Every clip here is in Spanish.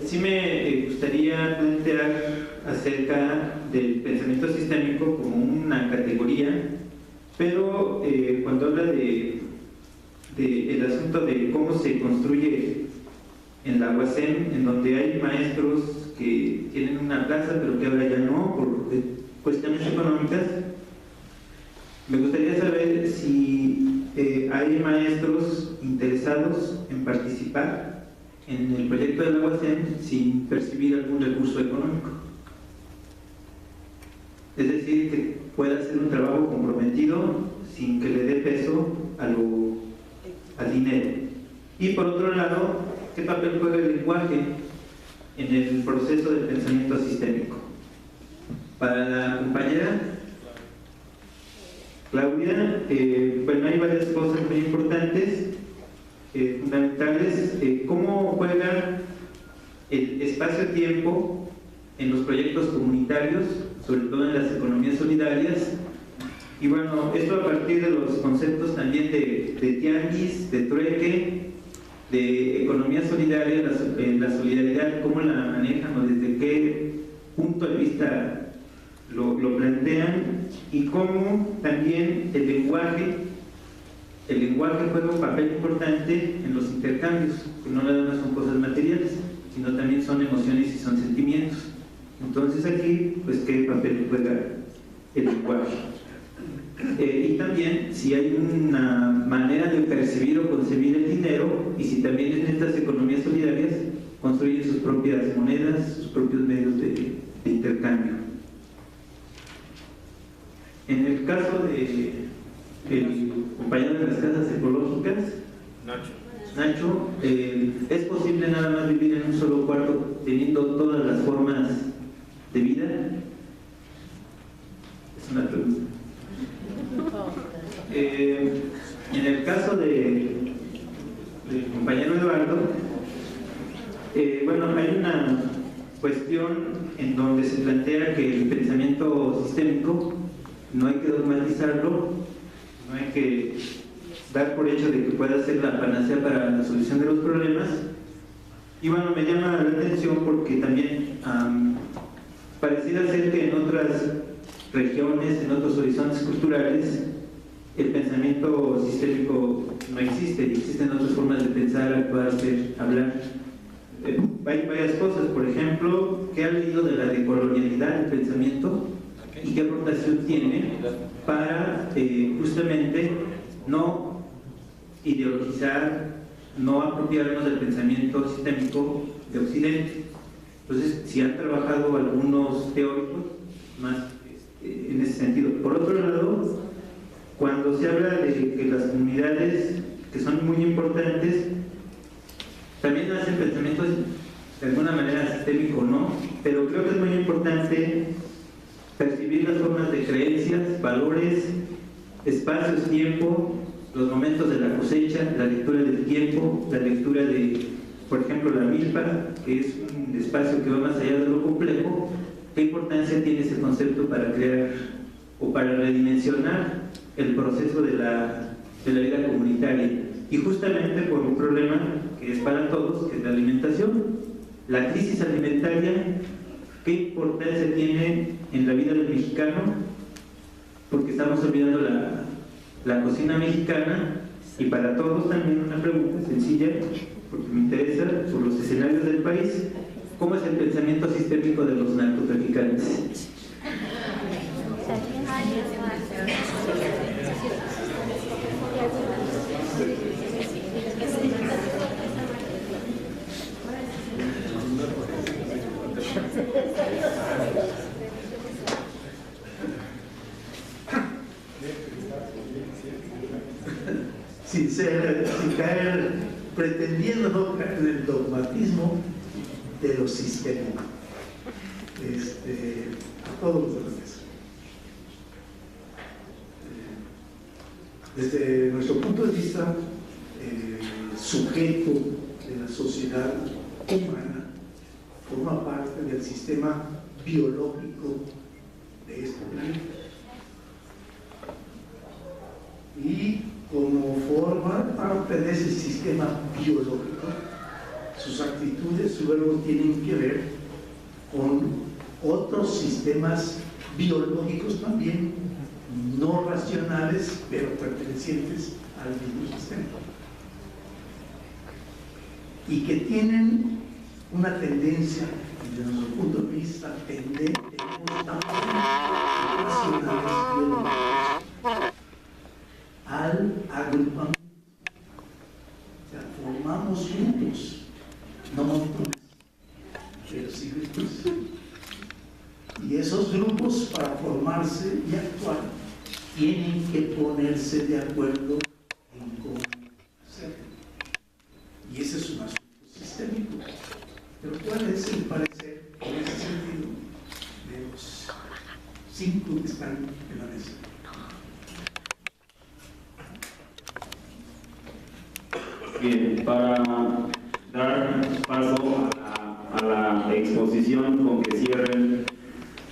Sí me gustaría plantear acerca del pensamiento sistémico como una categoría, pero cuando habla de el asunto de cómo se construye en la UASM, en donde hay maestros que tienen una plaza pero que ahora ya no, por cuestiones económicas, me gustaría saber si hay maestros interesados en participar en el proyecto de la UASM sin percibir algún recurso económico. Es decir, que pueda hacer un trabajo comprometido sin que le dé peso al dinero. Y por otro lado, ¿qué papel juega el lenguaje en el proceso del pensamiento sistémico? Para la compañera Claudia, bueno, hay varias cosas muy importantes, fundamentales. ¿Cómo juega el espacio-tiempo en los proyectos comunitarios, sobre todo en las economías solidarias? Y bueno, esto a partir de los conceptos también de tianguis, de trueque, de economía solidaria, la solidaridad, cómo la manejan o desde qué punto de vista lo plantean, y cómo también el lenguaje juega un papel importante en los intercambios, que no nada más son cosas materiales, sino también son emociones y son sentimientos. Entonces aquí, pues, ¿qué papel juega el lenguaje? Y también si hay una manera de percibir o concebir el dinero, y si también en estas economías solidarias construyen sus propias monedas, sus propios medios de intercambio. En el caso del compañero de las casas ecológicas, Nacho, ¿es posible nada más vivir en un solo cuarto teniendo todas las formas de vida? Es una pregunta. En el caso del compañero Eduardo, bueno, hay una cuestión en donde se plantea que el pensamiento sistémico no hay que dogmatizarlo, no hay que dar por hecho de que pueda ser la panacea para la solución de los problemas. Y bueno, me llama la atención porque también pareciera ser que en otras regiones, en otros horizontes culturales, el pensamiento sistémico no existe, existen otras formas de pensar, actuar, hacer, hablar. Hay varias cosas, por ejemplo, ¿qué ha leído de la decolonialidad del pensamiento y qué aportación tiene para justamente no ideologizar, no apropiarnos del pensamiento sistémico de Occidente? Entonces, si han trabajado algunos teóricos más en ese sentido. Por otro lado, cuando se habla de que las comunidades, que son muy importantes, también hacen pensamientos de alguna manera sistémico, ¿no? Pero creo que es muy importante percibir las formas de creencias, valores, espacios, tiempo, los momentos de la cosecha, la lectura del tiempo, la lectura de, por ejemplo, la milpa, que es un espacio que va más allá de lo complejo. ¿Qué importancia tiene ese concepto para crear o para redimensionar el proceso de la vida comunitaria? Y justamente por un problema que es para todos, que es la alimentación. La crisis alimentaria, ¿qué importancia tiene en la vida del mexicano? Porque estamos olvidando la cocina mexicana. Y para todos también una pregunta sencilla, porque me interesa, por los escenarios del país: ¿cómo es el pensamiento sistémico de los narcotraficantes? Sin caer, pretendiendo no caer en el dogmatismo de lo sistémico, a todos los demás. Desde nuestro punto de vista, sujeto de la sociedad humana forma parte del sistema biológico de este planeta. Y como forma parte de ese sistema biológico, sus actitudes luego tienen que ver con otros sistemas biológicos también, no racionales, pero pertenecientes al mismo sistema. Y que tienen una tendencia, desde nuestro punto de vista, tendente, racionales biológicos, al agrupamiento. O sea, formamos grupos, no montones, pero sí grupos. Y esos grupos, para formarse y actuar, tienen que ponerse de acuerdo en cómo hacerlo. Y ese es un asunto sistémico. Pero ¿cuál es el parecer, en ese sentido, de los 5 que están en la mesa? Bien, para dar paso a la exposición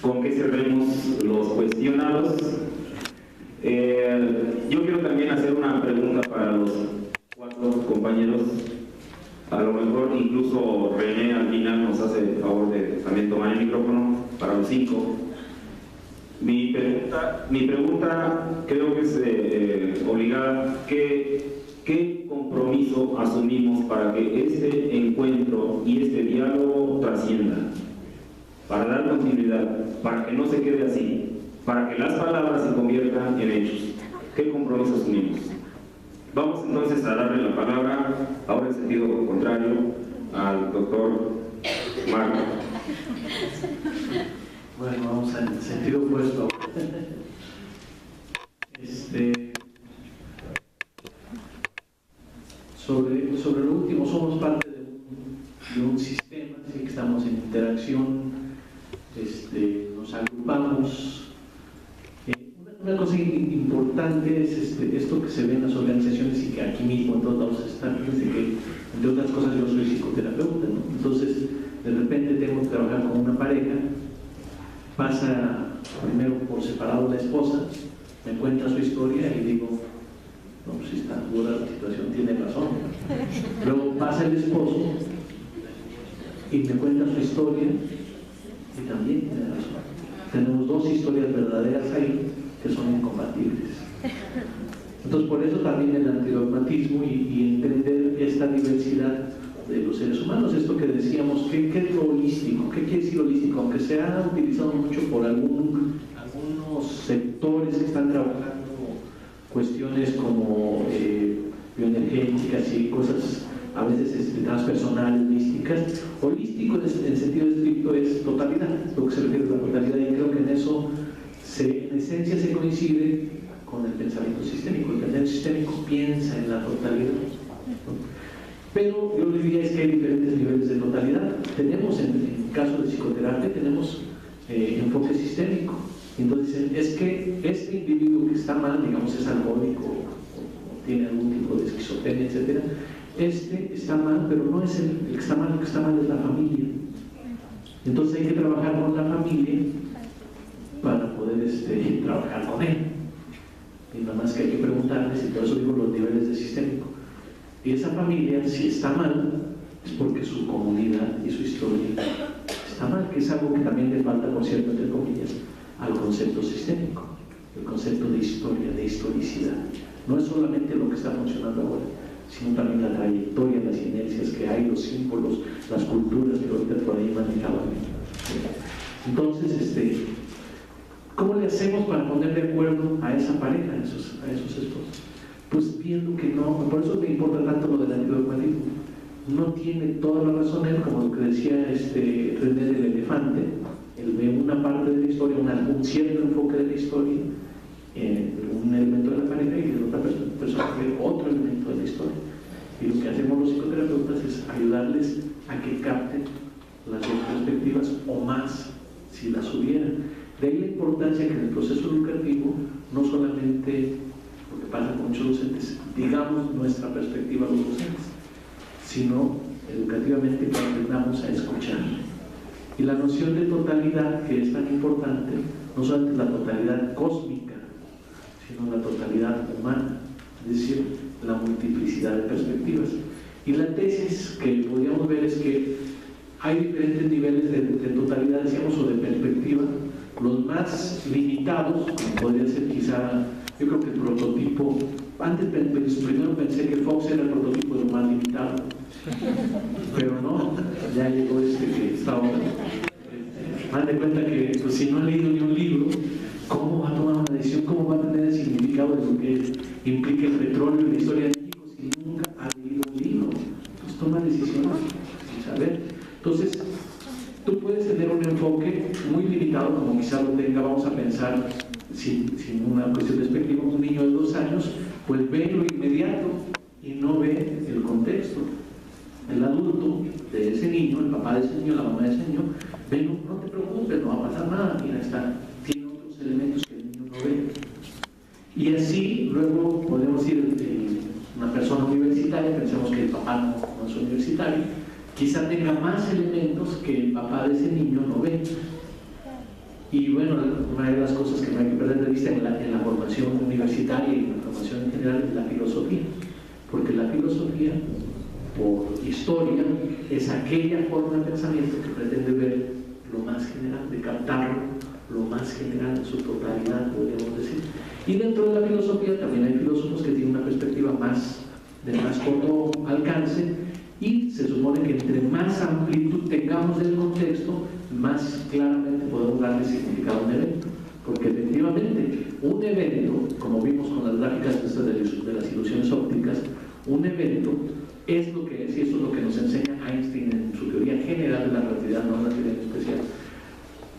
con que cerremos los cuestionados, yo quiero también hacer una pregunta para los 4 compañeros. A lo mejor incluso René al final nos hace el favor de también tomar el micrófono para los 5. Mi pregunta creo que es obligada. ¿Qué compromiso asumimos para que este encuentro y este diálogo trascienda? Para dar continuidad, para que no se quede así, para que las palabras se conviertan en hechos. ¿Qué compromiso asumimos? Vamos entonces a darle la palabra, ahora en sentido contrario, al doctor Marco. Bueno, vamos al sentido opuesto. Sobre lo último, somos parte de un sistema, así que estamos en interacción, nos agrupamos. Una cosa importante es esto que se ve en las organizaciones y que aquí mismo en todos lados están, desde que, entre otras cosas, yo soy psicoterapeuta, ¿no? Entonces, de repente tengo que trabajar con una pareja, pasa primero por separado la esposa, me cuenta su historia y digo, no, pues si está dura la situación, tiene razón. Luego pasa el esposo y me cuenta su historia y también tiene razón. Tenemos 2 historias verdaderas ahí que son incompatibles. Entonces, por eso también el antidogmatismo y entender esta diversidad de los seres humanos, esto que decíamos, ¿qué es lo holístico? ¿Qué quiere decir holístico? Aunque se ha utilizado mucho por algunos sectores que están trabajando cuestiones como bioenergéticas y cosas a veces transpersonales, místicas. Holístico en sentido estricto es totalidad, lo que se refiere a la totalidad, y creo que en eso en esencia se coincide con el pensamiento sistémico. El pensamiento sistémico piensa en la totalidad, ¿no? Pero yo diría es que hay diferentes niveles de totalidad. Tenemos en caso de psicoterapia, tenemos enfoque sistémico. Entonces es que este individuo que está mal, digamos es alcohólico o tiene algún tipo de esquizofrenia, etc., está mal, pero no es el que está mal, el que está mal es la familia. Entonces hay que trabajar con la familia para poder trabajar con él. Y nada más que hay que preguntarles, y por eso digo los niveles de sistémico. Y esa familia, si está mal, es porque su comunidad y su historia está mal, que es algo que también le falta, por cierto, entre comillas, al concepto sistémico, el concepto de historia, de historicidad. No es solamente lo que está funcionando ahora, sino también la trayectoria, las inercias que hay, los símbolos, las culturas que ahorita por ahí manejaban. Entonces, ¿cómo le hacemos para poner de acuerdo a esa pareja, a esos esposos? Pues viendo que no, por eso me importa tanto lo del antidogmatismo. No tiene toda la razón él, como lo que decía René del elefante. Él ve una parte de la historia, un cierto enfoque de la historia, un elemento de la pareja, y de otra persona ve otro elemento de la historia. Y lo que hacemos los psicoterapeutas es ayudarles a que capten las 2 perspectivas o más, si las hubieran. De ahí la importancia que en el proceso educativo no solamente, lo que pasa con muchos docentes, digamos nuestra perspectiva los docentes, sino educativamente que aprendamos a escuchar. Y la noción de totalidad, que es tan importante, no solamente la totalidad cósmica, sino la totalidad humana, es decir, la multiplicidad de perspectivas. Y la tesis que podríamos ver es que hay diferentes niveles de totalidad, decíamos, o de perspectiva. Los más limitados, como podría ser quizá, yo creo que el prototipo, antes primero pensé que Fox era el prototipo de lo más limitado, pero no, ya llegó que está ahora. Haz de cuenta que pues, si no ha leído ni un libro, ¿cómo va a tomar una decisión? ¿Cómo va a tener el significado de lo que implica el petróleo en la historia de México si nunca ha leído un libro? Pues toma decisiones sin saber. Entonces, tú puedes tener un enfoque muy limitado, como quizá lo tenga, vamos a pensar, sin una cuestión despectiva, un niño de 2 años, pues ve lo inmediato y no ve el contexto. El adulto de ese niño, el papá de ese niño, la mamá de ese niño, ve, no te preocupes, no va a pasar nada, mira, tiene otros elementos que el niño no ve. Y así, luego podemos ir una persona universitaria, pensemos que el papá no es universitario, quizá tenga más elementos que el papá de ese niño no ve. Y bueno, una de las cosas que no hay que perder de vista en la formación universitaria y en la formación en general es la filosofía, porque la filosofía, por historia, es aquella forma de pensamiento que pretende ver lo más general, de captarlo lo más general en su totalidad, podríamos decir. Y dentro de la filosofía también hay filósofos que tienen una perspectiva de más corto alcance, y se supone que entre más amplitud tengamos del contexto, más claramente podemos darle significado a un evento. Porque efectivamente, un evento, como vimos con las gráficas de las ilusiones ópticas, un evento es lo que es, y eso es lo que nos enseña Einstein en su teoría general de la relatividad, no en la teoría especial.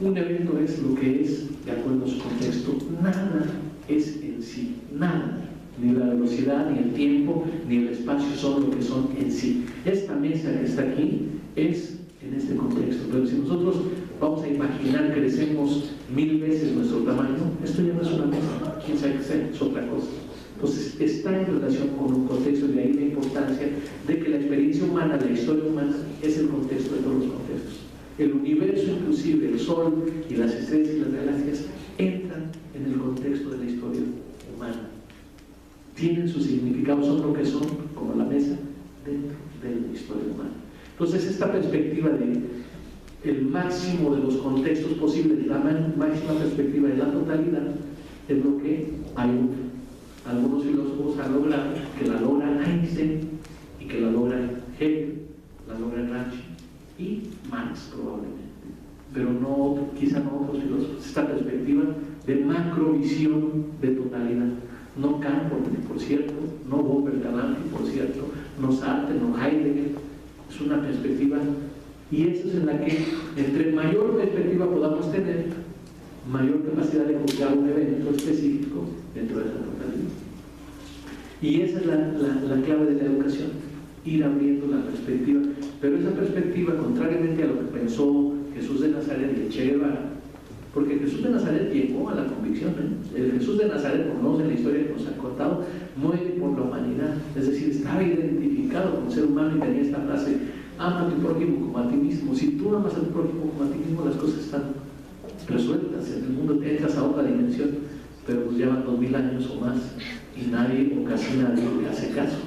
Un evento es lo que es de acuerdo a su contexto. Nada es en sí, nada. Ni la velocidad, ni el tiempo, ni el espacio son lo que son en sí. Esta mesa que está aquí es en este contexto. Pero si nosotros vamos a imaginar crecemos 1000 veces nuestro tamaño, esto ya no es una mesa, quién sabe qué sea, es otra cosa. Entonces está en relación con un contexto, y de ahí la importancia de que la experiencia humana, la historia humana, es el contexto de todos los contextos. El universo, inclusive el Sol y las estrellas y las galaxias, entran en el contexto de la historia humana. Tienen su significado, son lo que son, como la mesa, dentro de la historia humana. Entonces, esta perspectiva de el máximo de los contextos posibles, la máxima perspectiva de la totalidad, es lo que algunos filósofos han logrado, que la logra Einstein y que la logra Hegel, la logra Gramsci y Marx probablemente, pero quizá no otros filósofos. Esta perspectiva de macrovisión de totalidad. No Kant, por cierto, no Buber-Galanti, por cierto, no Sartre, no Heidegger. Es una perspectiva, y esa es en la que, entre mayor perspectiva podamos tener, mayor capacidad de juzgar un evento específico dentro de esa totalidad. Y esa es la clave de la educación, ir abriendo la perspectiva. Pero esa perspectiva, contrariamente a lo que pensó Jesús de Nazaret y Che Guevara, porque Jesús de Nazaret llegó a la convicción, el Jesús de Nazaret, por lo menos en la historia que nos han contado, muere por la humanidad, es decir, estaba identificado con el ser humano y tenía esta frase: ama a tu prójimo como a ti mismo. Si tú amas a tu prójimo como a ti mismo, las cosas están resueltas, en el mundo te entras a otra dimensión. Pero pues llevan 2000 años o más y nadie o casi nadie le hace caso,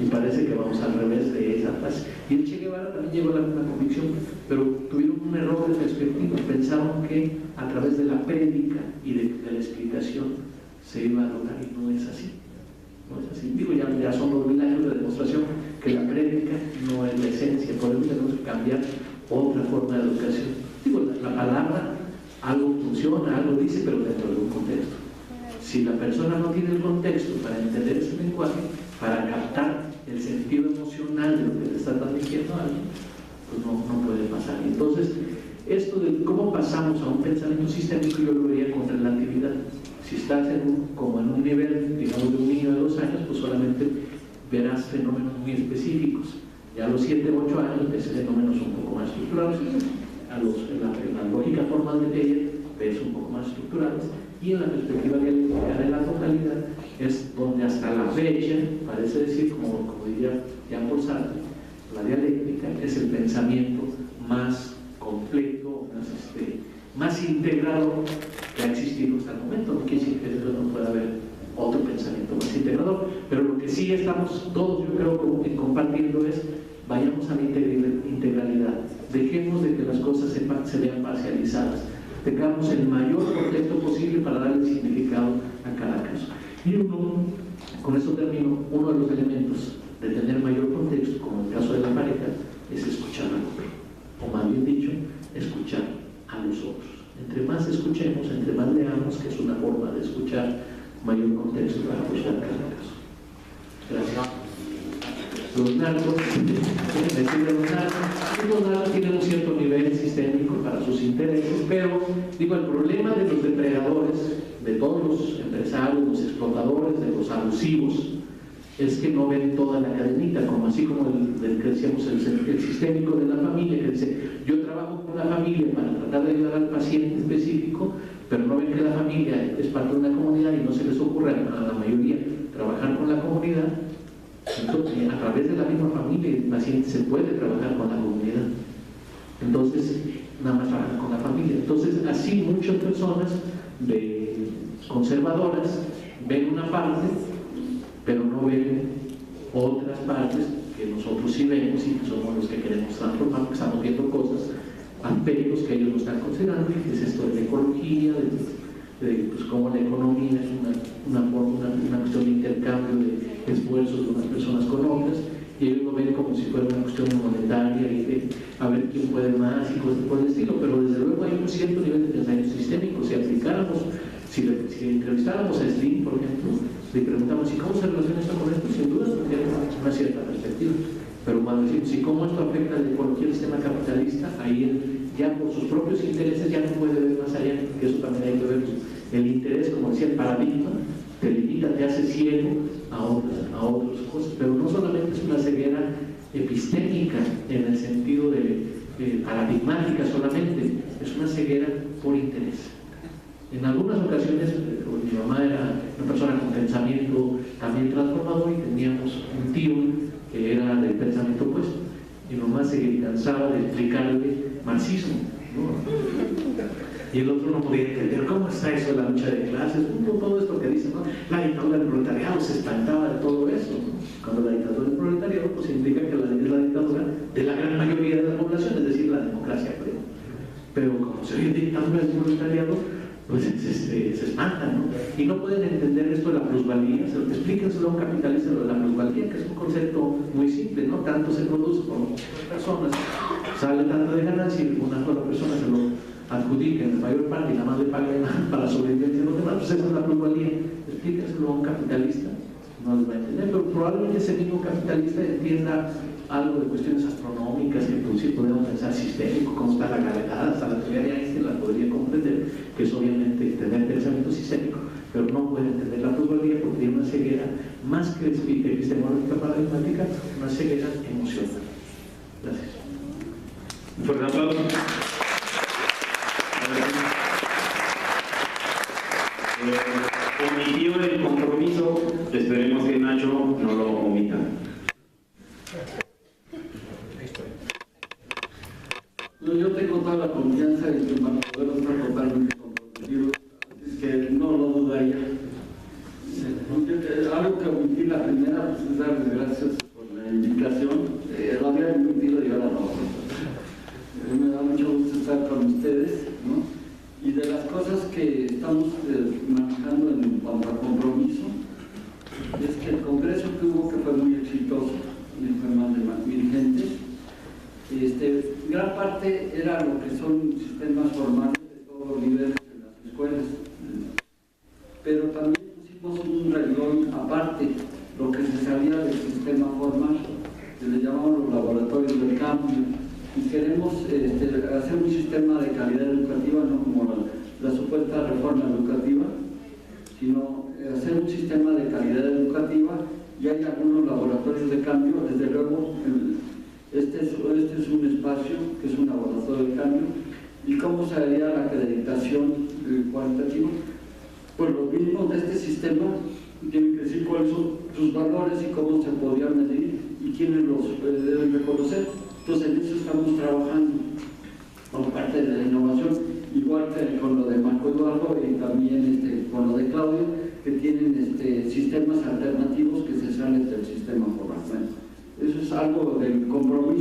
y parece que vamos al revés de esa frase. Y el Che Guevara también llegó a la misma convicción, pero tuvieron un error de perspectiva. Pensaron que a través de la prédica y de la explicación se iba a lograr, y no es así. No es así. Digo, ya son 2000 años de demostración que la prédica no es la esencia, por eso tenemos que cambiar otra forma de educación. Digo, la palabra algo funciona, algo dice, pero dentro de un contexto. Si la persona no tiene el contexto para entender ese lenguaje, para captar el sentido emocional de lo que le está transmitiendo a alguien, pues no puede pasar. Entonces, esto de cómo pasamos a un pensamiento sistémico, yo lo vería con relatividad. Si estás como en un nivel, digamos, de un niño de 2 años, pues solamente verás fenómenos muy específicos. Ya a los 7 u 8 años ves fenómenos un poco más estructurados. En la lógica formal de Beyer ves un poco más estructurados, y en la perspectiva dialéctica de la totalidad es donde hasta la fecha parece decir, como diría Jean-Paul Sartre, la dialéctica es el pensamiento más completo, más integrado que ha existido hasta el momento. No quiere decir que no pueda haber otro pensamiento más integrador. Pero lo que sí estamos todos, yo creo, compartiendo es, vayamos a la integralidad, dejemos de que las cosas se vean parcializadas, tengamos el mayor contexto posible para darle significado a cada caso. Y con eso termino, uno de los elementos de tener mayor contexto, como el caso de la pareja, es escuchar al otro, o más bien dicho, escuchar a los otros. Entre más escuchemos, entre más leamos, que es una forma de escuchar, mayor contexto para buscar cada caso. Gracias. Los narcos, los narcos tienen un cierto nivel sistémico para sus intereses, pero digo, el problema de los depredadores, de todos los empresarios, los explotadores, de los abusivos, es que no ven toda la cadenita, como así como el que decíamos, el sistémico de la familia, que dice, yo trabajo con la familia para tratar de ayudar al paciente específico, pero no ven que la familia es parte de una comunidad y no se les ocurre a la mayoría trabajar con la comunidad. Entonces, a través de la misma familia el paciente se puede trabajar con la comunidad. Entonces, nada más trabajar con la familia. Entonces, así muchas personas conservadoras ven una parte, pero no ven otras partes que nosotros sí vemos y que somos los que queremos transformar, porque estamos viendo cosas, aspectos que ellos no están considerando, y que es esto de la ecología, pues cómo la economía es una cuestión de intercambio de esfuerzos de unas personas con otras, y ellos lo ven como si fuera una cuestión monetaria y de a ver quién puede más y cosas por el estilo, pero desde luego hay un cierto nivel de pensamiento sistémico. Si aplicáramos, si entrevistáramos a Slim, por ejemplo, le preguntamos, ¿y cómo se relaciona esto con esto? Sin duda tiene una cierta perspectiva, pero cuando decimos, ¿y cómo esto afecta a la ecología del sistema capitalista? Ahí él, ya por sus propios intereses, ya no puede ver más allá, que eso también hay que ver. El interés, como decía, el paradigma, te limita, te hace ciego a otras cosas, pero no solamente es una ceguera epistémica en el sentido de paradigmática solamente, es una ceguera por interés. En algunas ocasiones, mi mamá era una persona con pensamiento también transformador y teníamos un tío que era del pensamiento opuesto. Mi mamá se cansaba de explicarle marxismo, ¿no? Y el otro no podía entender cómo está eso de la lucha de clases, todo esto que dice, ¿no? La dictadura del proletariado, se espantaba de todo eso, ¿no? Cuando la dictadura del proletariado pues implica que es la dictadura de la gran mayoría de la población, es decir, la democracia plena. Pero como se oye dictadura del proletariado, pues se espantan, ¿no? Y no pueden entender esto de la plusvalía. Explíquenselo a un capitalista de la plusvalía, que es un concepto muy simple, ¿no? Tanto se produce por muchas personas, sale tanto de ganancia y una sola persona se lo adjudica en la mayor parte y nada más le paga para la sobrevivencia de los demás, pues esa es la plusvalía. Explíquenselo a un capitalista, no les va a entender, pero probablemente ese mismo capitalista entienda algo de cuestiones astronómicas, que pues sí podemos pensar sistémico, cómo está la gravedad, hasta la teoría de Einstein la podría comprender, que es obviamente tener pensamiento sistémico, pero no puede entender la plusvalía porque tiene una ceguera más que epistemológica paradigmática, una ceguera emocional. Gracias. Un fuerte aplauso. Omitió el compromiso, esperemos que Nacho no lo omita. Yo tengo toda la confianza de que Marco está totalmente comprometido, es que no lo dudaría. Algo que omití la primera, pues es darles gracias por la invitación. Lo había omitido y ahora no. Me da mucho gusto estar con ustedes, ¿no? Y de las cosas que estamos manejando en cuanto a compromiso, es que el congreso que hubo, que fue muy exitoso, y fue más de 1000 gentes, gran parte era lo que son sistemas formales de todos los niveles de las escuelas, pero también pusimos un renglón aparte, lo que se salía del sistema formal, que le llamamos los laboratorios del cambio, y queremos hacer un sistema de calidad educativa, no como la supuesta reforma educativa, sino hacer un sistema de calidad educativa, y hay algunos laboratorios de cambio. Desde luego este es un espacio que es un laboratorio de cambio. ¿Y cómo se haría la acreditación cualitativa? Pues los mismos de este sistema tienen que decir cuáles son sus valores y cómo se podrían medir y quiénes los deben reconocer. Entonces en eso estamos trabajando como parte de la innovación, igual que con lo de Marco Eduardo y también con lo de Claudio, que tienen sistemas alternativos que se salen del sistema formal. Bueno, eso es algo del compromiso